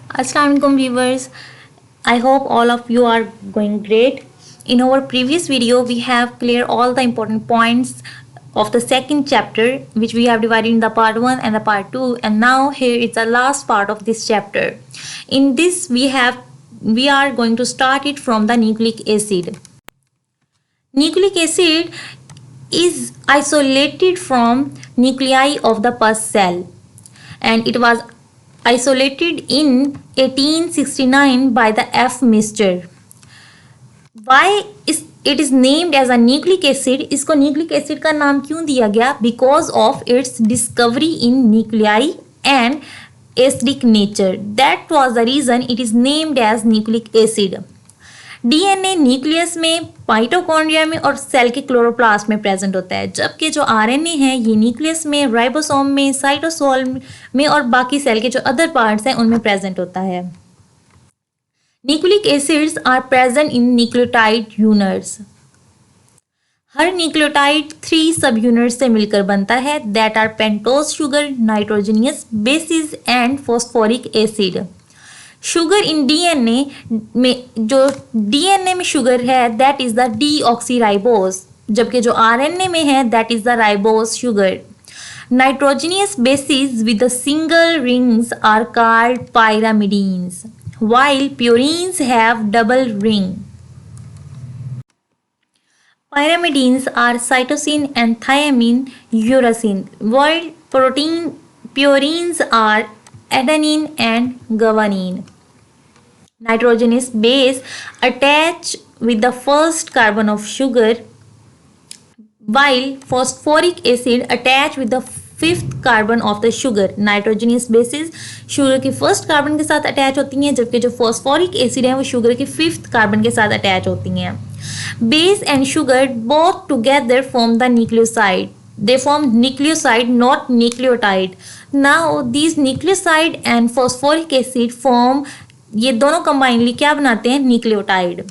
Assalamualaikum viewers. I hope all of you are going great. In our previous video, we have cleared all the important points of the second chapter, which we have divided in the part 1 and the part 2, and now here is the last part of this chapter. In this we are going to start it from the nucleic acid. Nucleic acid is isolated from nuclei of the pus cell, and it was isolated in 1869 by the F. Mister. Why is it is named as a nucleic acid? इसको nucleic acid का नाम क्यों दिया गया? Because of its discovery in nuclei and acidic nature. That was the reason it is named as nucleic acid. DNA nucleus में, mitochondria में और cell के क्लोरोप्लास्ट में प्रेजेंट होता है, जबकि जो आरएनए है ये न्यूक्लियस में, राइबोसोम में, साइटोसोल में और बाकी सेल के जो अदर पार्ट्स हैं उनमें प्रेजेंट होता है. Nucleic acids are present in nucleotide units. हर न्यूक्लियोटाइड 3 सब यूनिट्स से मिलकर बनता है, that are pentose sugar, nitrogenous bases and phosphoric acid. Sugar in DNA में, जो डीएनए में शुगर है दैट इज द डीऑक्सीराइबोज, जबकि जो आरएनए में है that is the ribose sugar. Nitrogenous bases with the single rings are called pyrimidines, while purines have double ring. Pyrimidines are cytosine and thymine, uracil, while purines are adenine and guanine. Nitrogenous base attach with the first carbon of sugar, while phosphoric acid attach with the 5th carbon of the sugar. Nitrogenous bases sugar की first carbon के साथ attach होती हैं, जबकि जो phosphoric acid है वो sugar की 5th कार्बन के साथ अटैच होती हैं. Base and sugar both together form the nucleoside. They form nucleoside, not nucleotide. Now these nucleoside and phosphoric acid form, ये दोनों combinedly क्या बनाते हैं? न्यूक्लियोटाइड.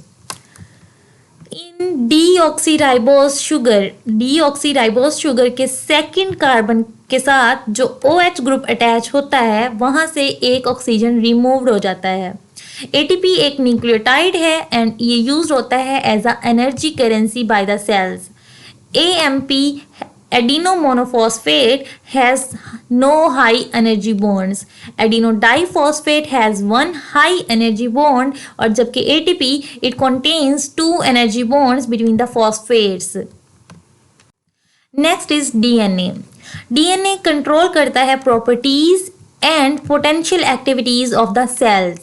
इन डीऑक्सीराइबोज शुगर के सेकंड कार्बन के साथ जो OH ग्रुप अटैच होता है वहां से एक ऑक्सीजन रिमूव्ड हो जाता है. ATP एक न्यूक्लियोटाइड है एंड ये यूज होता है as a energy currency by the cells. AMP adenomonophosphate has no high energy bonds. Adenodiphosphate has one high energy bond, और जबकि ATP it contains 2 energy bonds between the phosphates. Next is DNA. DNA control करता है properties and potential activities of the cells.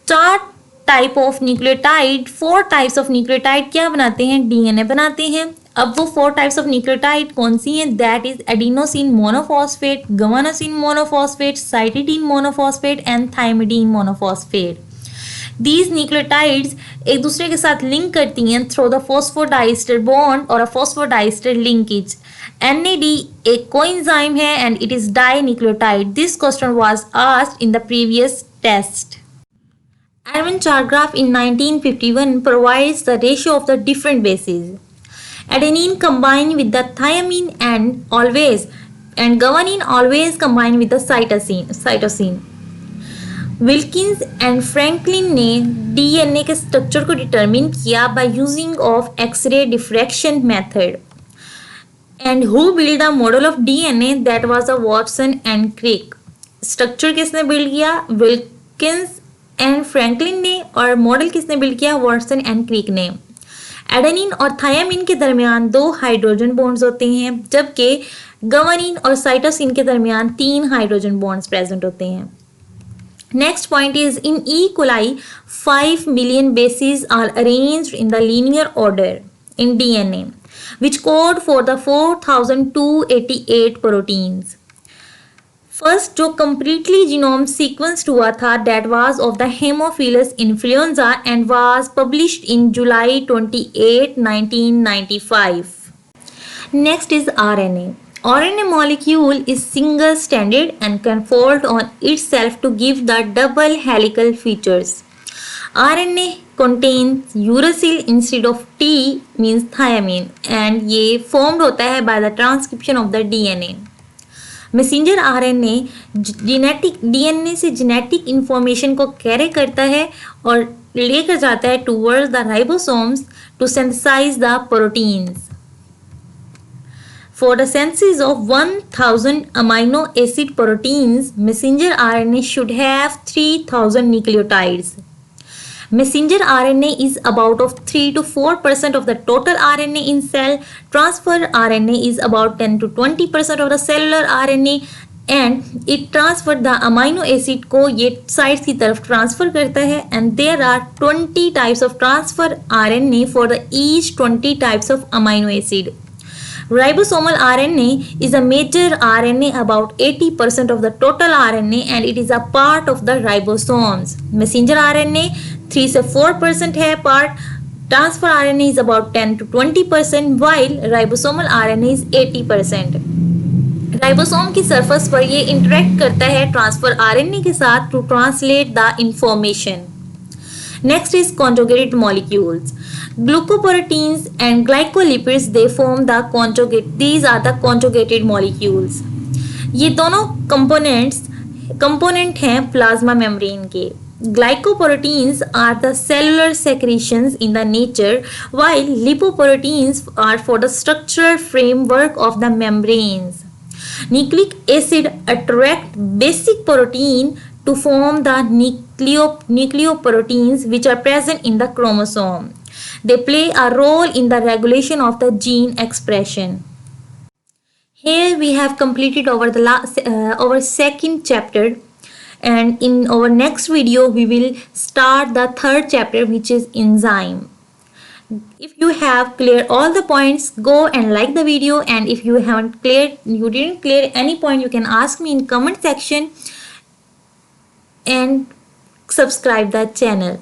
4 type of nucleotide, 4 types of nucleotide क्या बनाते हैं? DNA बनाते हैं. अब वो 4 टाइप्स ऑफ न्यूक्लियोटाइड कौन सी हैं? That is adenosine monophosphate, guanosine monophosphate, cytidine monophosphate and thymidine monophosphate. These nucleotides एक दूसरे के साथ लिंक करती हैं थ्रू द फॉस्फोडाइस्टर बॉन्ड और अ फॉस्फोडाइस्टर लिंकेज. NAD एक कोएंजाइम है and it is dinucleotide. This question was asked in the previous test. Erwin Chargaff in 1951 provides the ratio of the different bases. Adenine combine with the thymine and guanine always combine with the cytosine. Wilkins and Franklin ने DNA के structure को determine किया by using of X-ray diffraction method. And who built the model of DNA? That was a Watson and Crick. Structure किसने build किया? Wilkins and Franklin ने, और model किसने build किया? वॉटसन एंड क्रिक ने. Adenine और thiamine के दरमियान 2 हाइड्रोजन बॉन्ड्स होते हैं, जबकि गवानिन और साइटोसिन के दरमियान 3 हाइड्रोजन बॉन्ड्स प्रेजेंट होते हैं. Next point is in E coli 5 million bases are arranged in the linear order in DNA which code for the 4288 proteins. First जो कंप्लीटली जीनोम सीक्वेंस्ड हुआ था that was of the Haemophilus influenzae and was published in July 28, 1995. Next is RNA. RNA molecule is single stranded and can fold on itself to give the double helical features. RNA contains uracil instead of T means thymine and ये formed होता है by the transcription of the DNA. Messenger RNA genetic DNA से genetic information को carry करता है और लेकर जाता है towards the ribosomes to synthesise the proteins. For the synthesis of 1000 amino acid proteins, messenger RNA should have 3000 nucleotides. Messenger RNA is about of 3 to 4% of the total RNA in cell. Transfer RNA is about 10 to 20% of the cellular RNA and it transfer the amino acid को ये sites की तरफ transfer करता है and there are 20 types of transfer RNA for the each 20 types of amino acid. Ribosomal RNA is a major RNA, about 80% of the total RNA, and it is a part of the ribosomes. Messenger RNA 3 से 4% है part. Transfer RNA is about 10 to 20%, while ribosomal RNA is 80%. Ribosome की surface पर ये interact करता है transfer RNA के साथ to translate the information. Next is conjugated molecules. Glucoproteins and glycolipids, they form the conjugate. These are the conjugated molecules. ये दोनों component हैं plasma membrane के. Glycoproteins are the cellular secretions in the nature, while lipoproteins are for the structural framework of the membranes. Nucleic acid attract basic protein to form the nucleoproteins which are present in the chromosome. They play a role in the regulation of the gene expression. Here we have completed our second chapter, and in our next video we will start the third chapter, which is enzyme. If you have cleared all the points, go and like the video, and if you didn't clear any point, you can ask me in comment section and subscribe the channel.